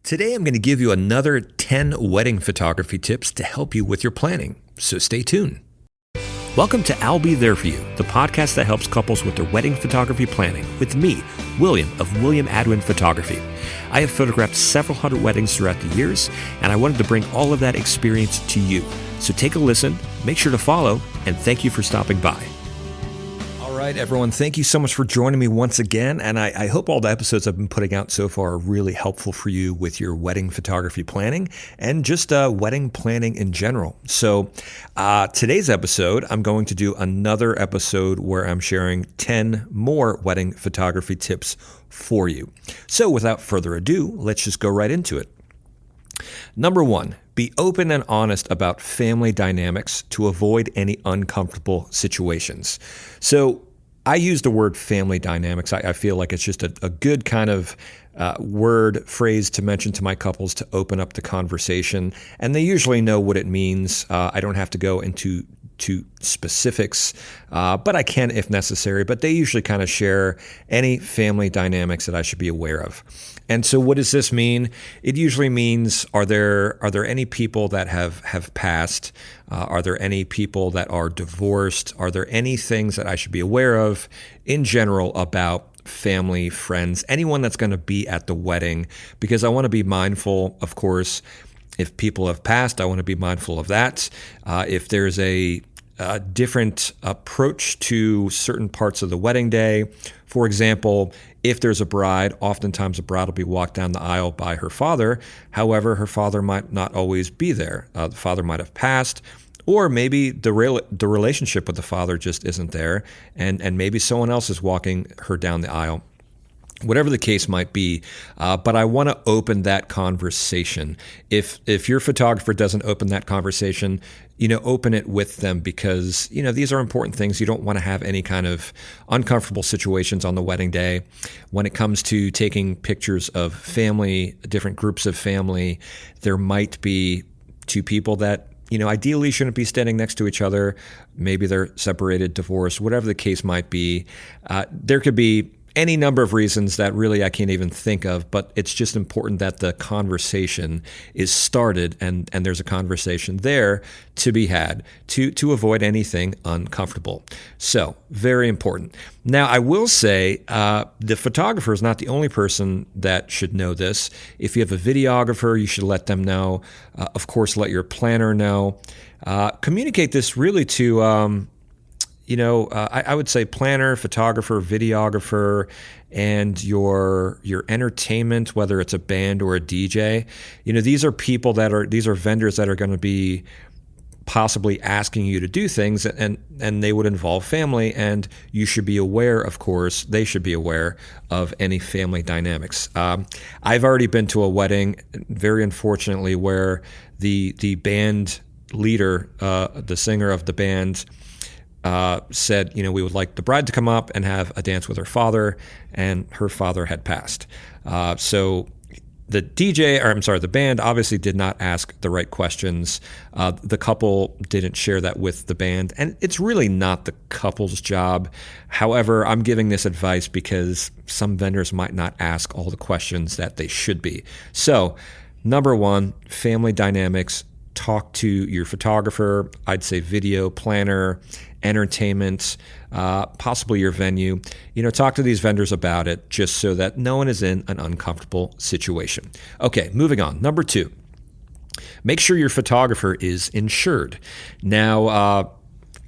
Today I'm going to give you another 10 wedding photography tips to help you with your planning, so stay tuned. Welcome to I'll Be There For You, the podcast that helps couples with their wedding photography planning with me, William of William Adwin Photography. I have photographed several hundred weddings throughout the years, and I wanted to bring all of that experience to you. So take a listen, make sure to follow, and thank you for stopping by. All right, everyone, thank you so much for joining me once again, and I hope all the episodes I've been putting out so far are really helpful for you with your wedding photography planning and just wedding planning in general. So today's episode, I'm going to do another episode where I'm sharing 10 more wedding photography tips for you. So without further ado, let's just go right into it. Number 1, be open and honest about family dynamics to avoid any uncomfortable situations. So I use the word family dynamics. I feel like it's just a good kind of word phrase to mention to my couples to open up the conversation. And they usually know what it means. I don't have to go into specifics, but I can if necessary. But they usually kind of share any family dynamics that I should be aware of. And so what does this mean? It usually means, are there any people that have passed? Are there any people that are divorced? Are there any things that I should be aware of in general about family, friends, anyone that's going to be at the wedding? Because I want to be mindful, of course, if people have passed, I want to be mindful of that. If there's a different approach to certain parts of the wedding day. For example, if there's a bride, oftentimes a bride will be walked down the aisle by her father. However, her father might not always be there. The father might have passed, or maybe the relationship with the father just isn't there, and maybe someone else is walking her down the aisle. Whatever the case might be, but I want to open that conversation. If your photographer doesn't open that conversation, open it with them, because, these are important things. You don't want to have any kind of uncomfortable situations on the wedding day. When it comes to taking pictures of family, different groups of family, there might be two people that, ideally shouldn't be standing next to each other. Maybe they're separated, divorced, whatever the case might be. There could be any number of reasons that really I can't even think of, but it's just important that the conversation is started and there's a conversation there to be had to avoid anything uncomfortable. So, very important. Now, I will say the photographer is not the only person that should know this. If you have a videographer, you should let them know. Of course, let your planner know. Communicate this really to I would say planner, photographer, videographer, and your entertainment, whether it's a band or a DJ. These are vendors that are going to be possibly asking you to do things, and they would involve family, and you should be aware, of course, they should be aware of any family dynamics. I've already been to a wedding, very unfortunately, where the band leader, the singer of the band, said, we would like the bride to come up and have a dance with her father, and her father had passed. So the band obviously did not ask the right questions. The couple didn't share that with the band, and it's really not the couple's job. However, I'm giving this advice because some vendors might not ask all the questions that they should be. So, number 1, family dynamics. Talk to your photographer, I'd say video, planner, entertainment, possibly your venue. Talk to these vendors about it just so that no one is in an uncomfortable situation. Okay, moving on. Number 2, make sure your photographer is insured. Now,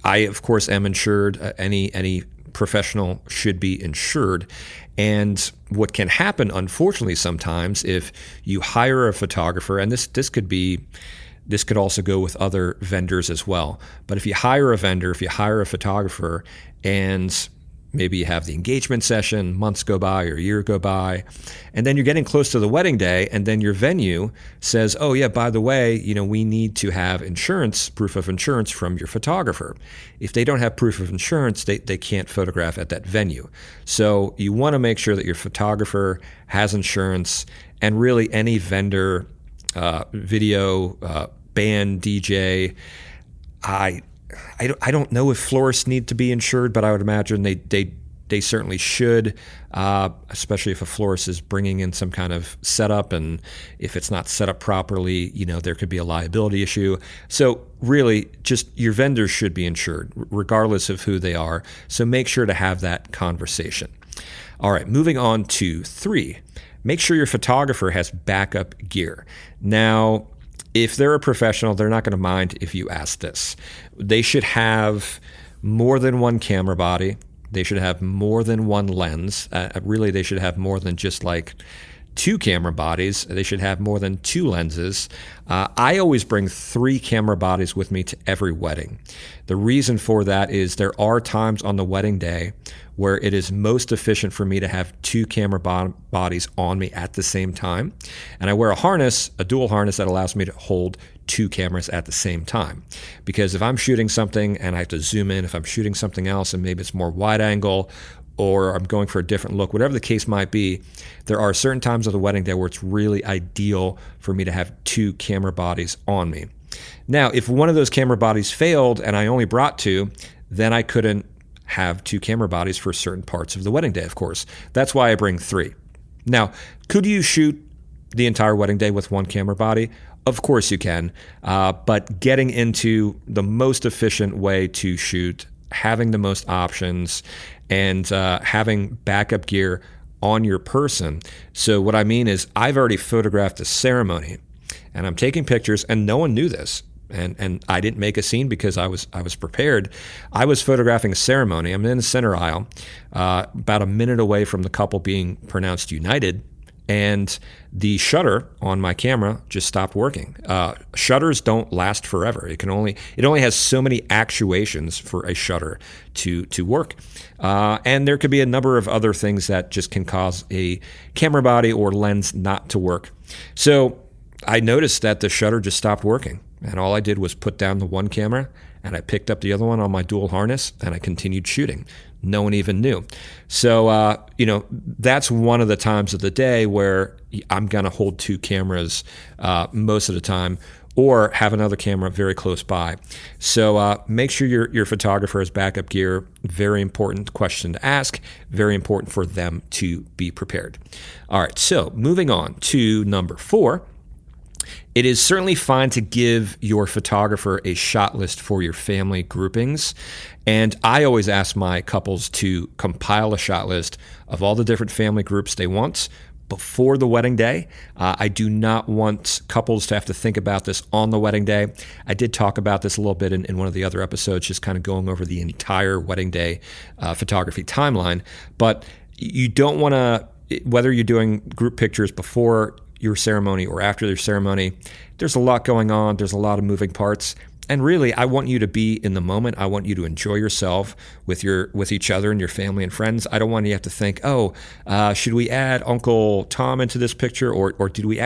I, of course, am insured. Any professional should be insured. And what can happen, unfortunately, sometimes if you hire a photographer, and this could also go with other vendors as well. But if you hire a vendor, if you hire a photographer, and maybe you have the engagement session, months go by or a year go by, and then you're getting close to the wedding day, and then your venue says, oh yeah, by the way, we need to have proof of insurance from your photographer. If they don't have proof of insurance, they can't photograph at that venue. So you want to make sure that your photographer has insurance, and really any vendor, video, band, DJ. I don't know if florists need to be insured, but I would imagine they They certainly should, especially if a florist is bringing in some kind of setup, and if it's not set up properly, there could be a liability issue. So really, just your vendors should be insured, regardless of who they are. So make sure to have that conversation. All right, moving on to 3. Make sure your photographer has backup gear. Now, if they're a professional, they're not going to mind if you ask this. They should have more than one camera body. They should have more than one lens. Really, they should have more than just like 2 camera bodies. They should have more than 2 lenses. I always bring 3 camera bodies with me to every wedding. The reason for that is there are times on the wedding day where it is most efficient for me to have 2 camera bodies on me at the same time. And I wear a dual harness that allows me to hold 2 cameras at the same time. Because if I'm shooting something and I have to zoom in, if I'm shooting something else and maybe it's more wide angle, or I'm going for a different look, whatever the case might be, there are certain times of the wedding day where it's really ideal for me to have 2 camera bodies on me. Now, if one of those camera bodies failed and I only brought 2, then I couldn't have 2 camera bodies for certain parts of the wedding day, of course. That's why I bring 3. Now, could you shoot the entire wedding day with 1 camera body? Of course you can, but getting into the most efficient way to shoot, having the most options, and having backup gear on your person. So what I mean is I've already photographed a ceremony and I'm taking pictures, and no one knew this. And I didn't make a scene because I was prepared. I was photographing a ceremony. I'm in the center aisle, about a minute away from the couple being pronounced united, and the shutter on my camera just stopped working. Shutters don't last forever. It only has so many actuations for a shutter to work. And there could be a number of other things that just can cause a camera body or lens not to work. So I noticed that the shutter just stopped working. And all I did was put down the one camera, and I picked up the other one on my dual harness, and I continued shooting. No one even knew. So, that's one of the times of the day where I'm going to hold 2 cameras most of the time, or have another camera very close by. So make sure your photographer has backup gear. Very important question to ask. Very important for them to be prepared. All right, so moving on to number 4. It is certainly fine to give your photographer a shot list for your family groupings. And I always ask my couples to compile a shot list of all the different family groups they want before the wedding day. I do not want couples to have to think about this on the wedding day. I did talk about this a little bit in one of the other episodes, just kind of going over the entire wedding day photography timeline. But you don't want to, whether you're doing group pictures before your ceremony or after their ceremony, there's a lot going on. There's a lot of moving parts. And really, I want you to be in the moment. I want you to enjoy yourself with each other and your family and friends. I don't want you to have to think, should we add Uncle Tom into this picture? Or did we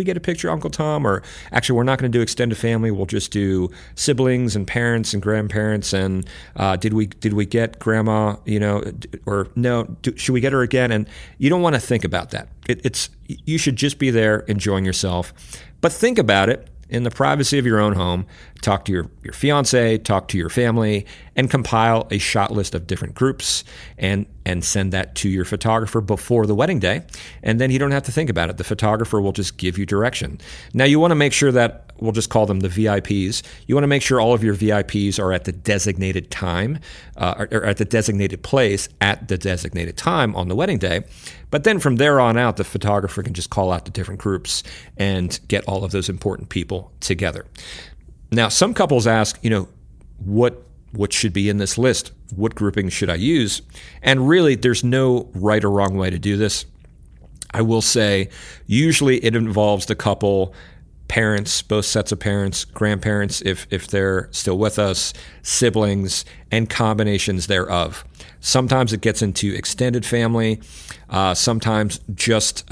get a picture of Uncle Tom? Or actually, we're not going to do extended family. We'll just do siblings and parents and grandparents. And did we get grandma, or no, should we get her again? And you don't want to think about that. You should just be there enjoying yourself. But think about it in the privacy of your own home. Talk to your fiance, talk to your family, and compile a shot list of different groups and send that to your photographer before the wedding day. And then you don't have to think about it. The photographer will just give you direction. Now, you want to make sure that, we'll just call them the VIPs. You want to make sure all of your VIPs are at the designated time or at the designated place at the designated time on the wedding day. But then from there on out, the photographer can just call out the different groups and get all of those important people together. Now, some couples ask, what should be in this list? What grouping should I use? And really, there's no right or wrong way to do this. I will say, usually it involves the couple, parents, both sets of parents, grandparents, if they're still with us, siblings, and combinations thereof. Sometimes it gets into extended family. Sometimes just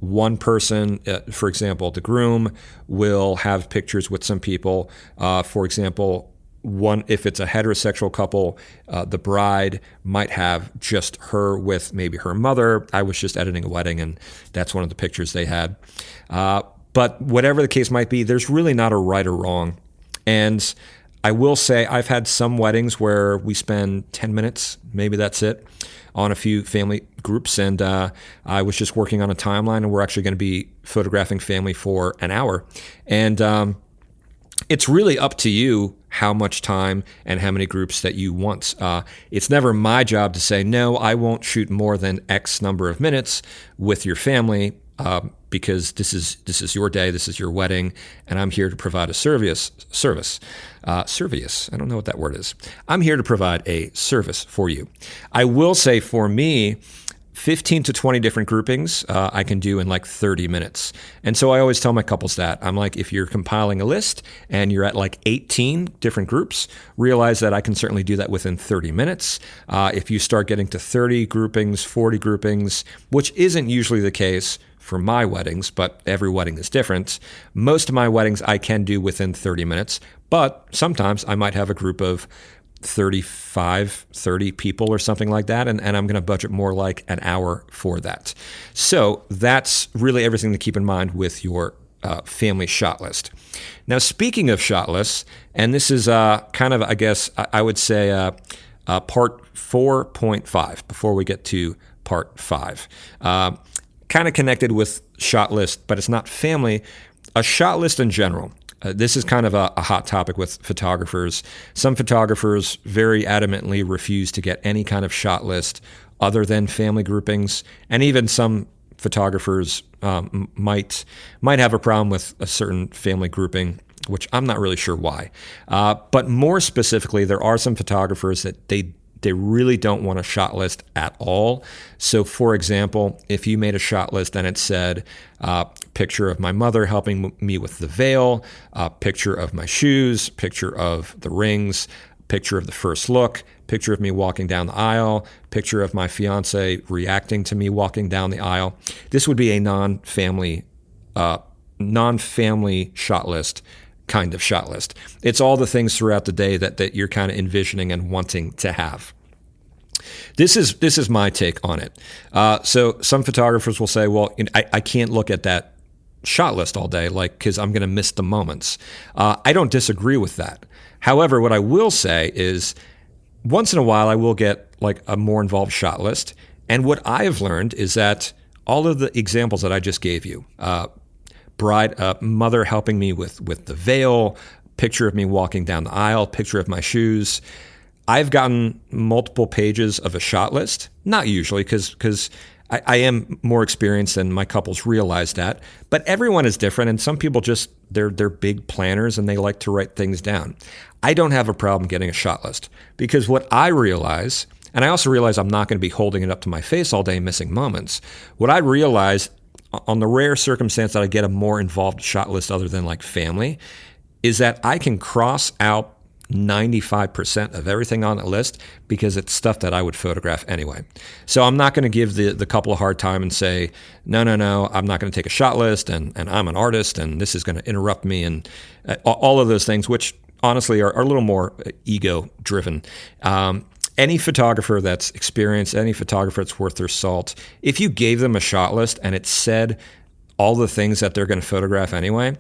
one person, for example, the groom will have pictures with some people. For example, if it's a heterosexual couple, the bride might have just her with maybe her mother. I was just editing a wedding, and that's one of the pictures they had. But whatever the case might be, there's really not a right or wrong. And I will say I've had some weddings where we spend 10 minutes, maybe that's it, on a few family groups. And I was just working on a timeline, and we're actually going to be photographing family for an hour. And it's really up to you how much time and how many groups that you want. It's never my job to say, no, I won't shoot more than X number of minutes with your family, because this is your day, this is your wedding, and I'm here to provide a service. I don't know what that word is. I'm here to provide a service for you. I will say for me, 15 to 20 different groupings I can do in like 30 minutes. And so I always tell my couples that. I'm like, if you're compiling a list and you're at like 18 different groups, realize that I can certainly do that within 30 minutes. If you start getting to 30 groupings, 40 groupings, which isn't usually the case for my weddings, but every wedding is different. Most of my weddings I can do within 30 minutes, but sometimes I might have a group of 35, 30 people or something like that, and I'm going to budget more like an hour for that. So that's really everything to keep in mind with your family shot list. Now, speaking of shot lists, and this is kind of, I guess, I would say part 4.5 before we get to part 5. Kind of connected with shot list, but it's not family. A shot list in general. This is kind of a hot topic with photographers. Some photographers very adamantly refuse to get any kind of shot list other than family groupings, and even some photographers might have a problem with a certain family grouping, which I'm not really sure why. But more specifically, there are some photographers that they really don't want a shot list at all. So for example, if you made a shot list and it said, picture of my mother helping me with the veil, picture of my shoes, picture of the rings, picture of the first look, picture of me walking down the aisle, picture of my fiance reacting to me walking down the aisle, this would be a non-family shot list kind of shot list. It's all the things throughout the day that you're kind of envisioning and wanting to have. This is my take on it. So some photographers will say, well, I can't look at that shot list all day, because I'm going to miss the moments. I don't disagree with that. However, what I will say is once in a while I will get like a more involved shot list. And what I have learned is that all of the examples that I just gave you, mother helping me with the veil, picture of me walking down the aisle, picture of my shoes. I've gotten multiple pages of a shot list, not usually because I am more experienced and my couples realize that, but everyone is different, and some people just, they're big planners and they like to write things down. I don't have a problem getting a shot list because what I realize, and I also realize I'm not going to be holding it up to my face all day missing moments. What I realize on the rare circumstance that I get a more involved shot list other than like family, is that I can cross out 95% of everything on the list because it's stuff that I would photograph anyway. So I'm not going to give the couple a hard time and say, no, I'm not going to take a shot list and I'm an artist and this is going to interrupt me and all of those things, which honestly are a little more ego driven. Any photographer that's experienced, any photographer that's worth their salt, if you gave them a shot list and it said all the things that they're going to photograph anyway,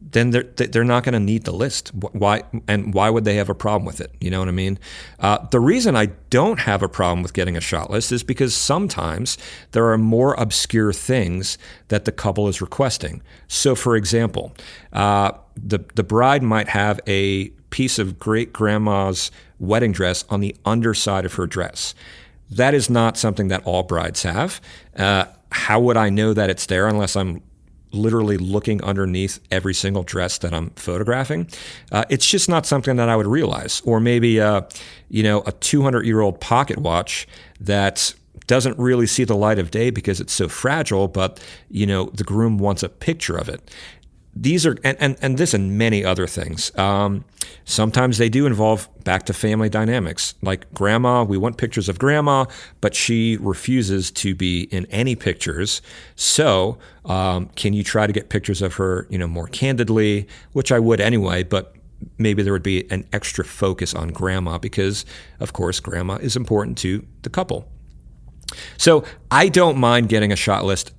then they're not going to need the list. Why would they have a problem with it? You know what I mean? The reason I don't have a problem with getting a shot list is because sometimes there are more obscure things that the couple is requesting. So, for example, the bride might have a piece of great grandma's wedding dress on the underside of her dress. That is not something that all brides have. How would I know that it's there unless I'm literally looking underneath every single dress that I'm photographing? It's just not something that I would realize. Or maybe a 200-year-old pocket watch that doesn't really see the light of day because it's so fragile, but the groom wants a picture of it. These are, and this and many other things. Sometimes they do involve back to family dynamics. Like grandma, we want pictures of grandma, but she refuses to be in any pictures. So can you try to get pictures of her, more candidly, which I would anyway, but maybe there would be an extra focus on grandma because, of course, grandma is important to the couple. So I don't mind getting a shot list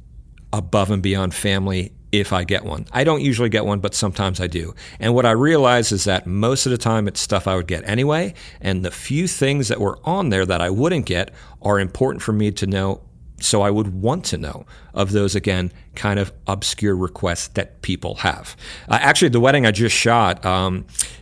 above and beyond family if I get one. I don't usually get one, but sometimes I do. And what I realize is that most of the time it's stuff I would get anyway, and the few things that were on there that I wouldn't get are important for me to know, so I would want to know of those, again, kind of obscure requests that people have. Actually, the wedding I just shot,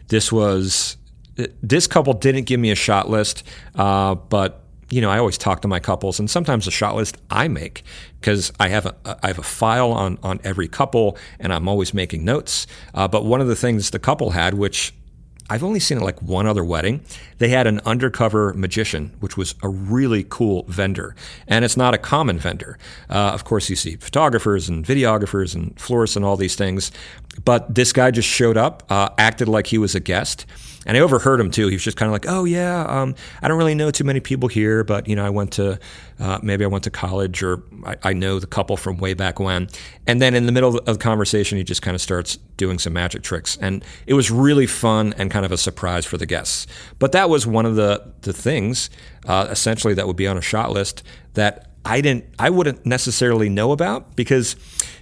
this couple didn't give me a shot list, but I always talk to my couples, and sometimes the shot list I make, because I have a file on every couple, and I'm always making notes. But one of the things the couple had, which I've only seen at like one other wedding, they had an undercover magician, which was a really cool vendor. And it's not a common vendor. Of course, you see photographers and videographers and florists and all these things. But this guy just showed up, acted like he was a guest. And I overheard him too. He was just kind of like, "Oh yeah, I don't really know too many people here, but I went to maybe I went to college, or I know the couple from way back when." And then in the middle of the conversation, he just kind of starts doing some magic tricks, and it was really fun and kind of a surprise for the guests. But that was one of the things essentially that would be on a shot list that I wouldn't necessarily know about, because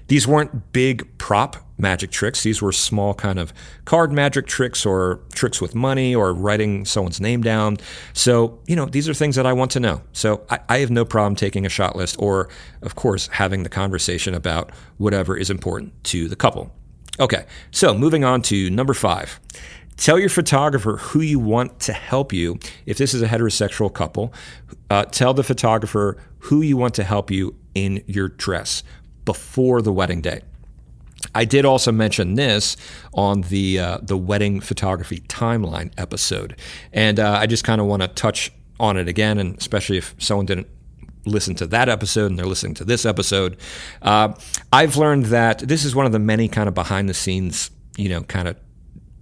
these weren't big prop magic tricks. These were small kind of card magic tricks, or tricks with money, or writing someone's name down. So, these are things that I want to know. So I have no problem taking a shot list, or, of course, having the conversation about whatever is important to the couple. Okay, so moving on to number 5. Tell your photographer who you want to help you. If this is a heterosexual couple, tell the photographer who you want to help you in your dress before the wedding day. I did also mention this on the wedding photography timeline episode, and I just kind of want to touch on it again, and especially if someone didn't listen to that episode and they're listening to this episode. I've learned that this is one of the many kind of behind the scenes, kind of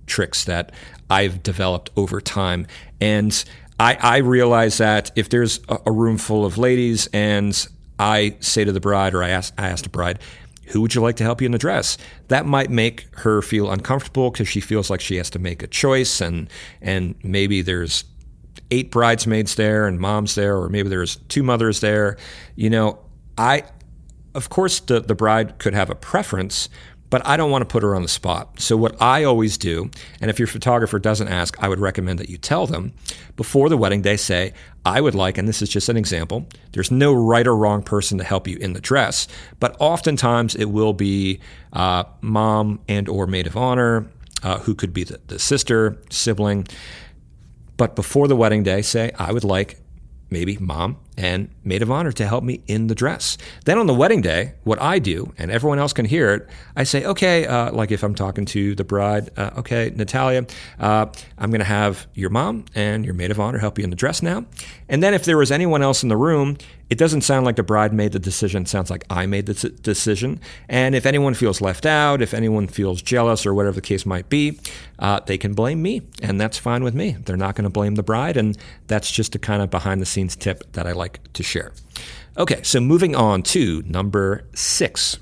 tricks that I've developed over time, and I realize that if there's a room full of ladies and I say to the bride, or I ask the bride, "Who would you like to help you in the dress?" That might make her feel uncomfortable, because she feels like she has to make a choice, and maybe there's 8 bridesmaids there and moms there, or maybe there's 2 mothers there. Of course, the bride could have a preference, but I don't want to put her on the spot. So what I always do, and if your photographer doesn't ask, I would recommend that you tell them before the wedding day, say, "I would like," and this is just an example, there's no right or wrong person to help you in the dress, but oftentimes it will be mom and or maid of honor, who could be the sister, sibling. But before the wedding day, say, "I would like maybe mom and maid of honor to help me in the dress." Then on the wedding day, what I do, and everyone else can hear it, I say, "Okay," like if I'm talking to the bride, "Okay, Natalia, I'm going to have your mom and your maid of honor help you in the dress now." And then if there was anyone else in the room, it doesn't sound like the bride made the decision. It sounds like I made the decision. And if anyone feels left out, if anyone feels jealous, or whatever the case might be, they can blame me, and that's fine with me. They're not going to blame the bride, and that's just a kind of behind-the-scenes tip that I like to share. Okay, so moving on to number 6.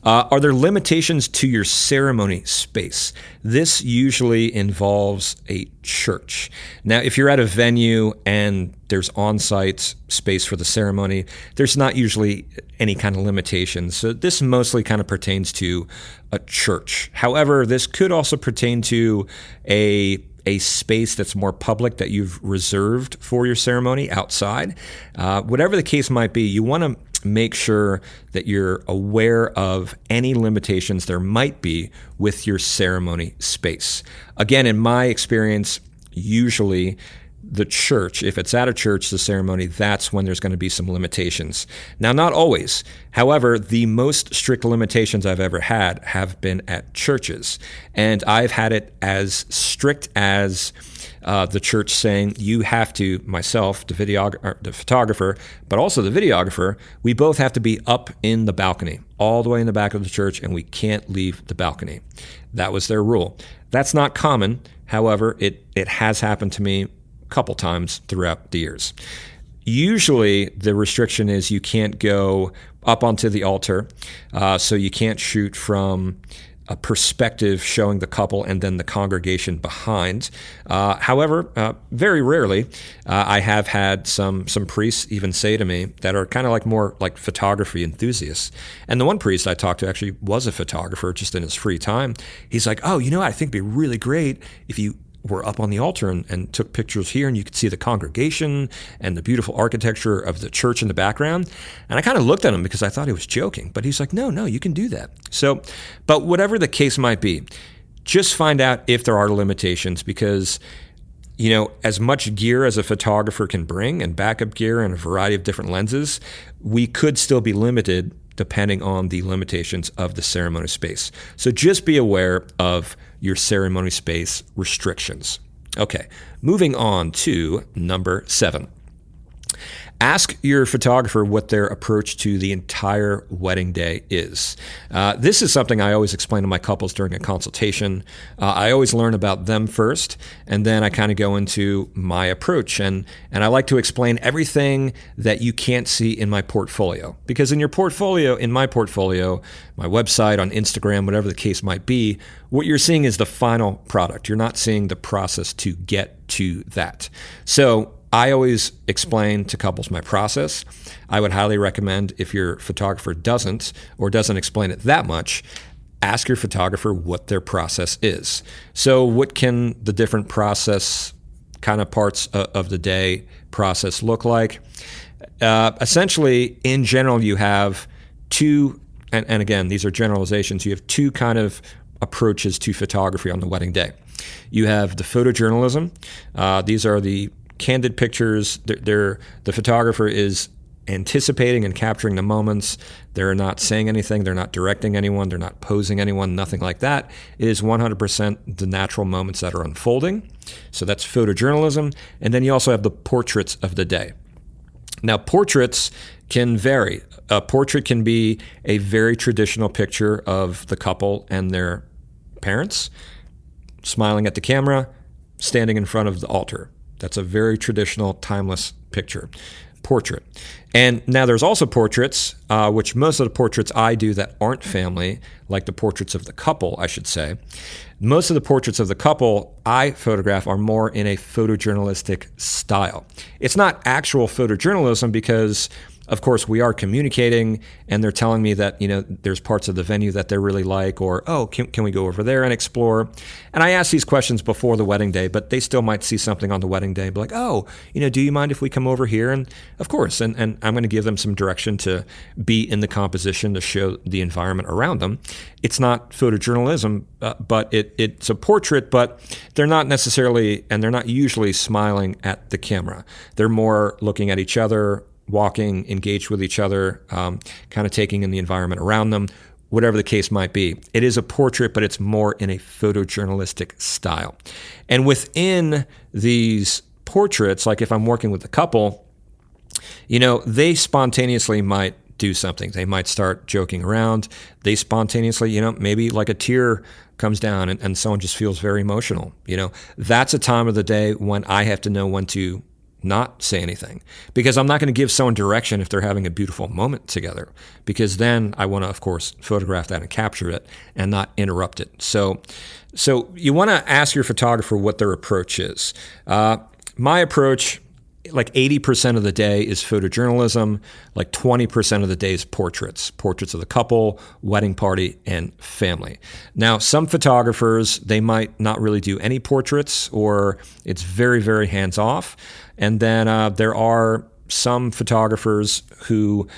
Are there limitations to your ceremony space? This usually involves a church. Now, if you're at a venue and there's on-site space for the ceremony, there's not usually any kind of limitations. So this mostly kind of pertains to a church. However, this could also pertain to a space that's more public that you've reserved for your ceremony outside. Whatever the case might be, you want to make sure that you're aware of any limitations there might be with your ceremony space. Again, in my experience, usually the church, if it's at a church, the ceremony, that's when there's going to be some limitations. Now, not always. However, the most strict limitations I've ever had have been at churches. And I've had it as strict as the church saying, you have to, myself, the photographer, but also the videographer, we both have to be up in the balcony, all the way in the back of the church, and we can't leave the balcony. That was their rule. That's not common. However, it has happened to me couple times throughout the years. Usually the restriction is you can't go up onto the altar, so you can't shoot from a perspective showing the couple and then the congregation behind. However, very rarely, I have had some priests even say to me that are kind of like more like photography enthusiasts. And the one priest I talked to actually was a photographer just in his free time. He's like, oh, I think it'd be really great if you were up on the altar and took pictures here and you could see the congregation and the beautiful architecture of the church in the background. And I kind of looked at him because I thought he was joking, but he's like, no, you can do that. So, but whatever the case might be, just find out if there are limitations because, as much gear as a photographer can bring and backup gear and a variety of different lenses, we could still be limited depending on the limitations of the ceremony space. So just be aware of your ceremony space restrictions. Okay, moving on to number 7. Ask your photographer what their approach to the entire wedding day is. This is something I always explain to my couples during a consultation. I always learn about them first, and then I kind of go into my approach. And I like to explain everything that you can't see in my portfolio. Because in my portfolio, my website, on Instagram, whatever the case might be, what you're seeing is the final product. You're not seeing the process to get to that. So I always explain to couples my process. I would highly recommend if your photographer doesn't explain it that much, ask your photographer what their process is. So what can the different process kind of parts of the day process look like? Essentially, in general, you have two, and again, these are generalizations, you have two kind of approaches to photography on the wedding day. You have the photojournalism. These are the candid pictures. The photographer is anticipating and capturing the moments. They're not saying anything. They're not directing anyone. They're not posing anyone, nothing like that. It is 100% the natural moments that are unfolding. So that's photojournalism. And then you also have the portraits of the day. Now, portraits can vary. A portrait can be a very traditional picture of the couple and their parents, smiling at the camera, standing in front of the altar. That's a very traditional, timeless picture, portrait. And now there's also portraits, which most of the portraits I do that aren't family, like the portraits of the couple, I should say. Most of the portraits of the couple I photograph are more in a photojournalistic style. It's not actual photojournalism because, of course, we are communicating and they're telling me that, there's parts of the venue that they really like, or, can we go over there and explore? And I ask these questions before the wedding day, but they still might see something on the wedding day, be like, do you mind if we come over here? And of course, and I'm going to give them some direction to be in the composition to show the environment around them. It's not photojournalism, but it's a portrait, but they're not necessarily, and they're not usually smiling at the camera. They're more looking at each other, walking, engaged with each other, kind of taking in the environment around them, whatever the case might be. It is a portrait, but it's more in a photojournalistic style. And within these portraits, like if I'm working with a couple, they spontaneously might do something. They might start joking around. They spontaneously, maybe like a tear comes down and someone just feels very emotional. That's a time of the day when I have to know when to not say anything, because I'm not going to give someone direction if they're having a beautiful moment together, because then I want to, of course, photograph that and capture it and not interrupt it. So you want to ask your photographer what their approach is. My approach, like 80% of the day is photojournalism, like 20% of the day is portraits of the couple, wedding party, and family. Now, some photographers, they might not really do any portraits, or it's very, very hands-off. And then there are some photographers who,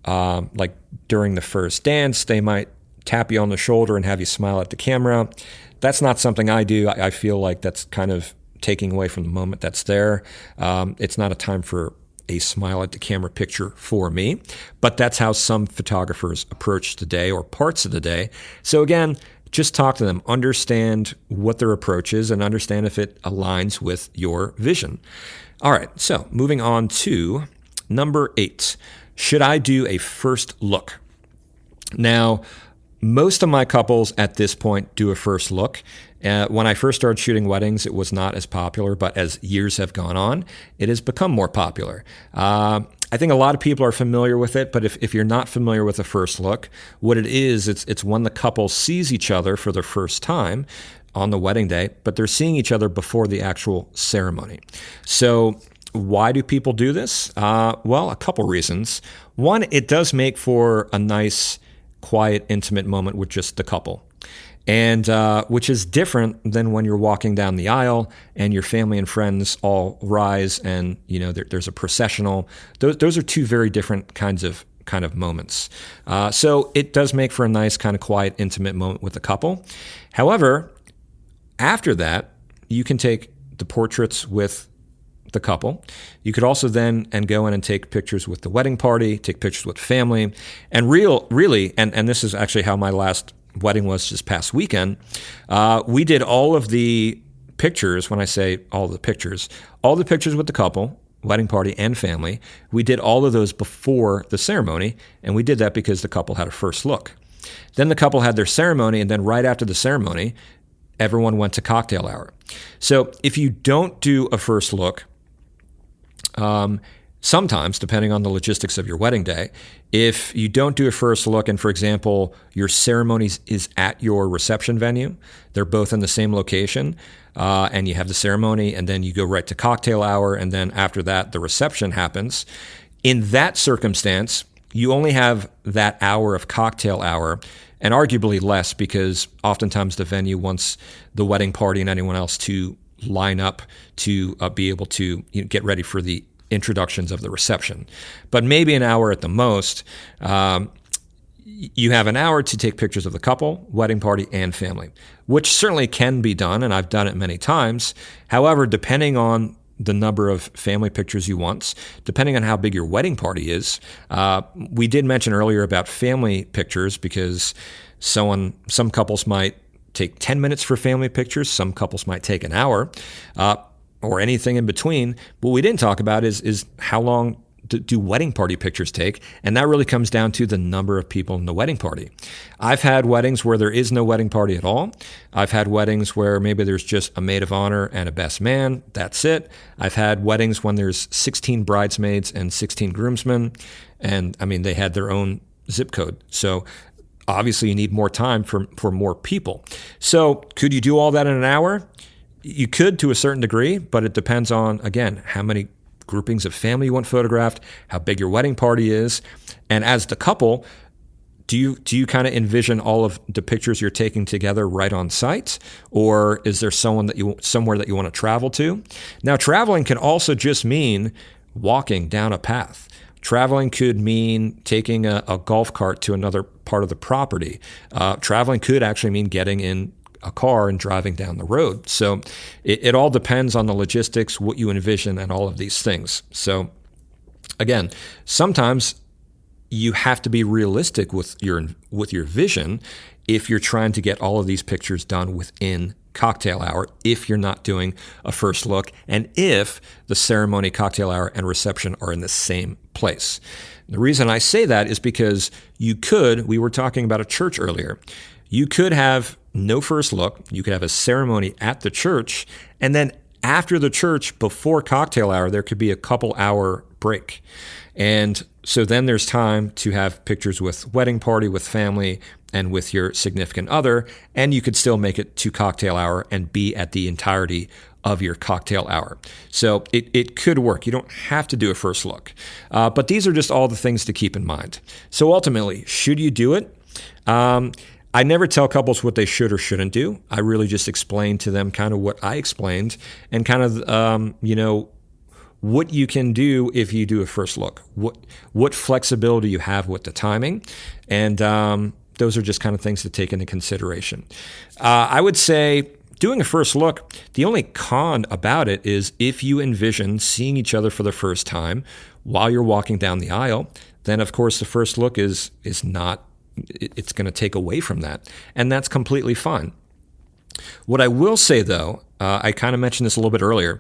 like during the first dance, they might tap you on the shoulder and have you smile at the camera. That's not something I do. I feel like that's kind of taking away from the moment that's there. It's not a time for a smile at the camera picture for me, but that's how some photographers approach the day or parts of the day. So again, just talk to them, understand what their approach is, and understand if it aligns with your vision. All right, so moving on to number 8. Should I do a first look? Now, most of my couples at this point do a first look. When I first started shooting weddings, it was not as popular, but as years have gone on, it has become more popular. I I think a lot of people are familiar with it, but if you're not familiar with a first look, what it is, it's when the couple sees each other for the first time on the wedding day, but they're seeing each other before the actual ceremony. So why do people do this? Well, a couple reasons. One, it does make for a nice, quiet, intimate moment with just the couple. And which is different than when you're walking down the aisle and your family and friends all rise and there's a processional. Those are two very different kinds of moments. So it does make for a nice kind of quiet, intimate moment with the couple. However, after that, you can take the portraits with the couple. You could also then go in and take pictures with the wedding party, take pictures with family, and really, and this is actually how my last wedding was this past weekend. We did all of the pictures. When I say all the pictures with the couple, wedding party, and family. We did all of those before the ceremony, and we did that because the couple had a first look. Then the couple had their ceremony, and then right after the ceremony, everyone went to cocktail hour. So if you don't do a first look, sometimes, depending on the logistics of your wedding day, if you don't do a first look and, for example, your ceremony is at your reception venue, they're both in the same location, and you have the ceremony and then you go right to cocktail hour, and then after that, the reception happens. In that circumstance, you only have that hour of cocktail hour, and arguably less, because oftentimes the venue wants the wedding party and anyone else to line up to be able to get ready for the introductions of the reception. But maybe an hour at the most. You have an hour to take pictures of the couple, wedding party, and family, which certainly can be done, and I've done it many times. However, depending on the number of family pictures you want, depending on how big your wedding party is, we did mention earlier about family pictures, because some couples might take 10 minutes for family pictures, some couples might take an hour, or anything in between. What we didn't talk about is how long do wedding party pictures take, and that really comes down to the number of people in the wedding party. I've had weddings where there is no wedding party at all. I've had weddings where maybe there's just a maid of honor and a best man. That's it. I've had weddings when there's 16 bridesmaids and 16 groomsmen, and I mean, they had their own zip code. So obviously you need more time for more people. So could you do all that in an hour? You could, to a certain degree, but it depends on, again, how many groupings of family you want photographed, how big your wedding party is. And as the couple, do you kind of envision all of the pictures you're taking together right on site? Or is there somewhere that you want to travel to? Now, traveling can also just mean walking down a path. Traveling could mean taking a golf cart to another part of the property. Traveling could actually mean getting in a car and driving down the road. So it all depends on the logistics, what you envision, and all of these things. So again, sometimes you have to be realistic with your vision if you're trying to get all of these pictures done within cocktail hour, if you're not doing a first look, and if the ceremony, cocktail hour, and reception are in the same place. The reason I say that is because we were talking about a church earlier, you could have no first look, you could have a ceremony at the church, and then after the church, before cocktail hour, there could be a couple hour break. And so then there's time to have pictures with wedding party, with family, and with your significant other, and you could still make it to cocktail hour and be at the entirety of your cocktail hour. So it could work. You don't have to do a first look. But these are just all the things to keep in mind. So ultimately, should you do it? I never tell couples what they should or shouldn't do. I really just explain to them kind of what I explained, and kind of, what you can do if you do a first look, what flexibility you have with the timing. And those are just kind of things to take into consideration. I would say doing a first look, the only con about it is if you envision seeing each other for the first time while you're walking down the aisle, then of course the first look is not, it's going to take away from that. And that's completely fine. What I will say though, I kind of mentioned this a little bit earlier,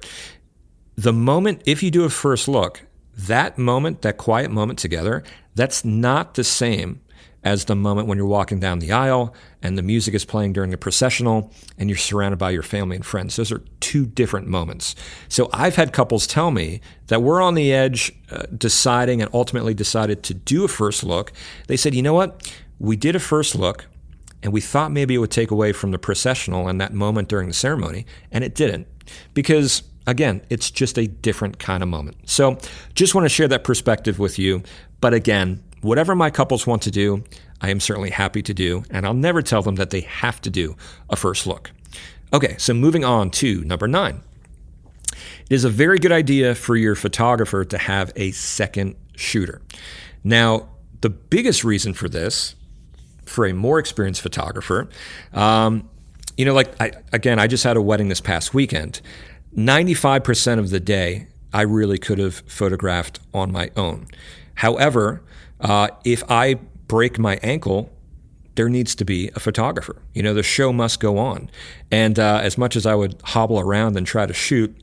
the moment, if you do a first look, that moment, that quiet moment together, that's not the same as the moment when you're walking down the aisle and the music is playing during the processional and you're surrounded by your family and friends. Those are two different moments. So I've had couples tell me that we're on the edge deciding and ultimately decided to do a first look. They said, you know what? We did a first look and we thought maybe it would take away from the processional and that moment during the ceremony, and it didn't. Because again, it's just a different kind of moment. So just want to share that perspective with you. But again, whatever my couples want to do, I am certainly happy to do. And I'll never tell them that they have to do a first look. Okay, so moving on to number 9. It is a very good idea for your photographer to have a second shooter. Now, the biggest reason for this, for a more experienced photographer, I just had a wedding this past weekend. 95% of the day, I really could have photographed on my own. However, if I break my ankle, there needs to be a photographer. The show must go on. And as much as I would hobble around and try to shoot,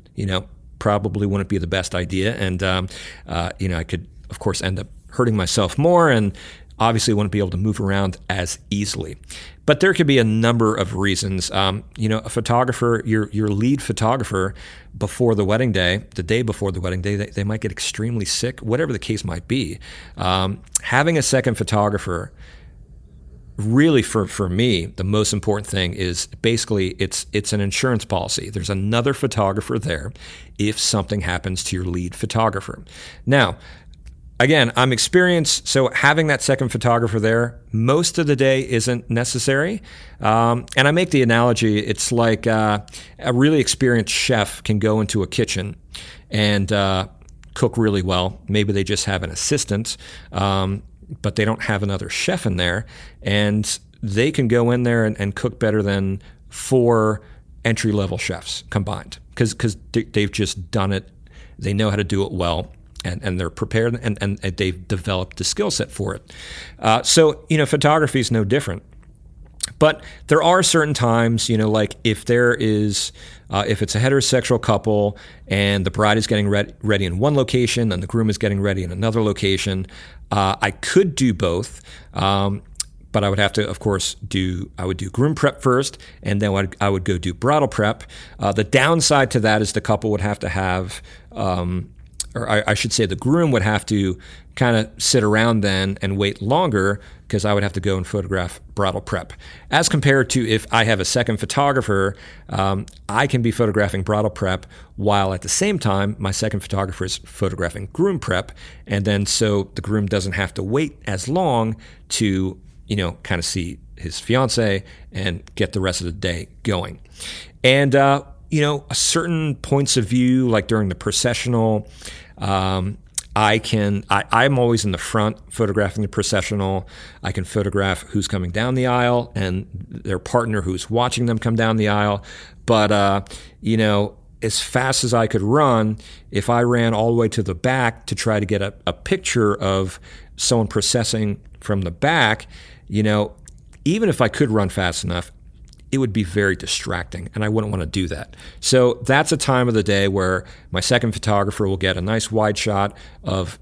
probably wouldn't be the best idea. And, I could, of course, end up hurting myself more and obviously wouldn't be able to move around as easily. But there could be a number of reasons. A photographer, your lead photographer before the wedding day, the day before the wedding day, they might get extremely sick, whatever the case might be. Having a second photographer, really for me, the most important thing is basically it's an insurance policy. There's another photographer there if something happens to your lead photographer. Now, again, I'm experienced, so having that second photographer there most of the day isn't necessary. And I make the analogy, it's like a really experienced chef can go into a kitchen and cook really well. Maybe they just have an assistant, but they don't have another chef in there. And they can go in there and cook better than 4 entry-level chefs combined because they've just done it. They know how to do it well. And they're prepared and they've developed the skill set for it. So photography is no different. But there are certain times, like if there is, if it's a heterosexual couple and the bride is getting ready in one location and the groom is getting ready in another location, I could do both. But I would have to, of course, I would do groom prep first, and then I would go do bridal prep. The downside to that is the couple would have to have, or I should say the groom would have to kind of sit around then and wait longer because I would have to go and photograph bridal prep. As compared to if I have a second photographer, I can be photographing bridal prep while at the same time my second photographer is photographing groom prep, and then so the groom doesn't have to wait as long to kind of see his fiance and get the rest of the day going. And certain points of view, like during the processional, I'm always in the front photographing the processional. I can photograph who's coming down the aisle and their partner who's watching them come down the aisle. But, as fast as I could run, if I ran all the way to the back to try to get a picture of someone processing from the back, even if I could run fast enough, it would be very distracting, and I wouldn't want to do that. So that's a time of the day where my second photographer will get a nice wide shot of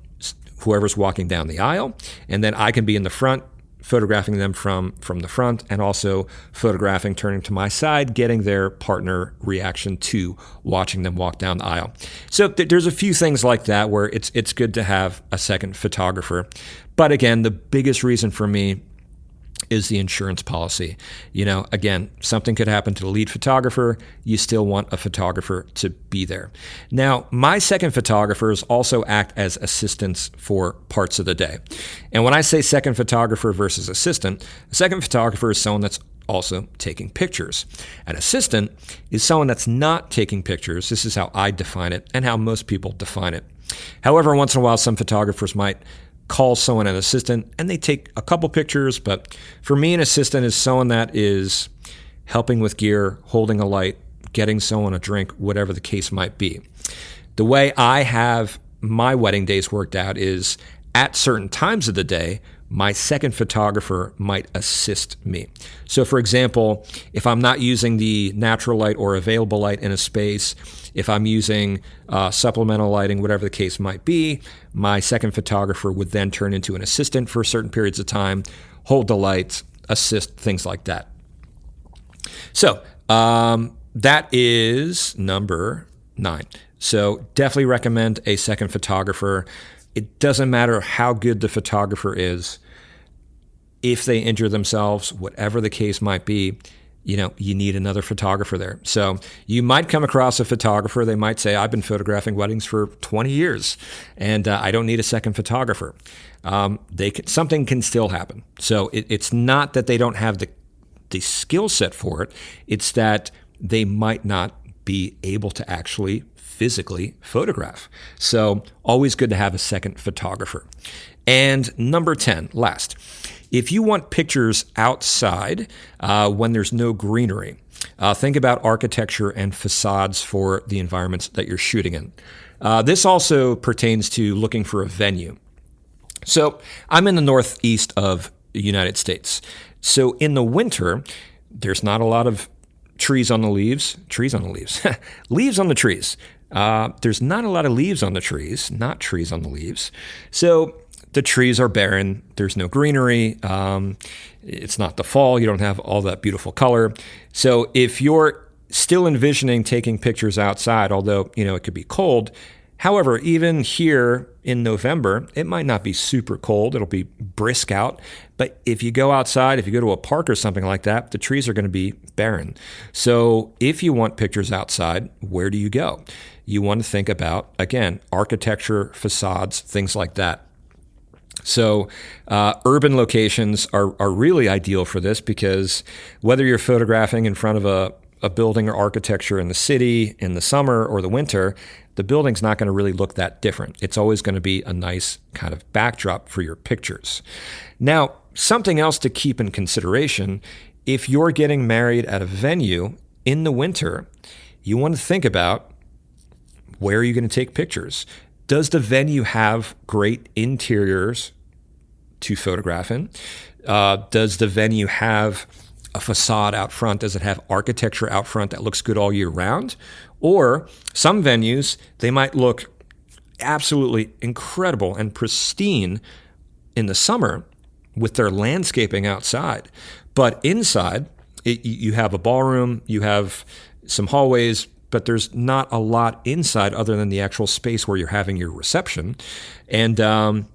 whoever's walking down the aisle, and then I can be in the front photographing them from the front and also photographing, turning to my side, getting their partner reaction to watching them walk down the aisle. So there's a few things like that where it's good to have a second photographer. But again, the biggest reason for me is the insurance policy. Again, something could happen to the lead photographer. You still want a photographer to be there. Now, my second photographers also act as assistants for parts of the day. And when I say second photographer versus assistant, a second photographer is someone that's also taking pictures. An assistant is someone that's not taking pictures. This is how I define it and how most people define it. However, once in a while, some photographers might call someone an assistant and they take a couple pictures, but for me, an assistant is someone that is helping with gear, holding a light, getting someone a drink, whatever the case might be. The way I have my wedding days worked out is at certain times of the day, my second photographer might assist me. So for example, if I'm not using the natural light or available light in a space, if I'm using supplemental lighting, whatever the case might be, my second photographer would then turn into an assistant for certain periods of time, hold the light, assist, things like that. So that is number 9. So definitely recommend a second photographer. It doesn't matter how good the photographer is. If they injure themselves, whatever the case might be, you need another photographer there. So you might come across a photographer. They might say, I've been photographing weddings for 20 years and I don't need a second photographer. Something can still happen. So it's not that they don't have the skill set for it. It's that they might not be able to actually physically photograph. So always good to have a second photographer. And number 10, last. If you want pictures outside when there's no greenery, think about architecture and facades for the environments that you're shooting in. This also pertains to looking for a venue. So I'm in the northeast of the United States. So in the winter, there's not a lot of leaves on the trees. There's not a lot of leaves on the trees, not trees on the leaves. So the trees are barren. There's no greenery. It's not the fall. You don't have all that beautiful color. So if you're still envisioning taking pictures outside, although, it could be cold. However, even here in November, it might not be super cold. It'll be brisk out. But if you go outside, if you go to a park or something like that, the trees are going to be barren. So if you want pictures outside, where do you go? You want to think about, again, architecture, facades, things like that. So urban locations are really ideal for this because whether you're photographing in front of a building or architecture in the city in the summer or the winter, the building's not going to really look that different. It's always going to be a nice kind of backdrop for your pictures. Now, something else to keep in consideration, if you're getting married at a venue in the winter, you want to think about where are you going to take pictures? Does the venue have great interiors to photograph in? Does the venue have a facade out front? Does it have architecture out front that looks good all year round? Or some venues, they might look absolutely incredible and pristine in the summer with their landscaping outside. But inside, you have a ballroom, you have some hallways, but there's not a lot inside other than the actual space where you're having your reception. And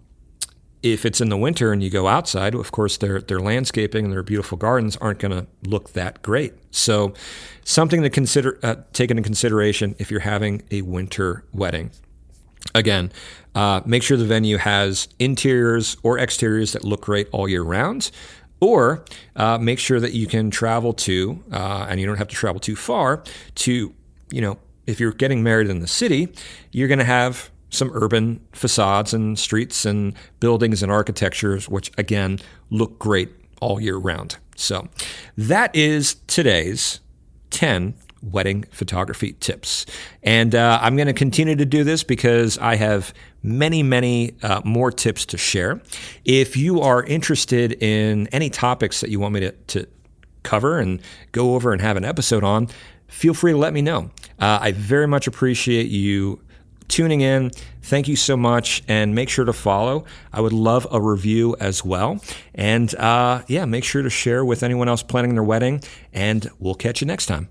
if it's in the winter and you go outside, of course, their landscaping and their beautiful gardens aren't going to look that great. So something to take into consideration if you're having a winter wedding. Again, make sure the venue has interiors or exteriors that look great all year round. Or make sure that you can travel to, and you don't have to travel too far, to, if you're getting married in the city, you're going to have some urban facades and streets and buildings and architectures, which, again, look great all year round. So that is today's 10 wedding photography tips. And I'm going to continue to do this because I have many more tips to share. If you are interested in any topics that you want me to cover and go over and have an episode on, feel free to let me know. I very much appreciate you tuning in. Thank you so much, and make sure to follow. I would love a review as well. And make sure to share with anyone else planning their wedding, and we'll catch you next time.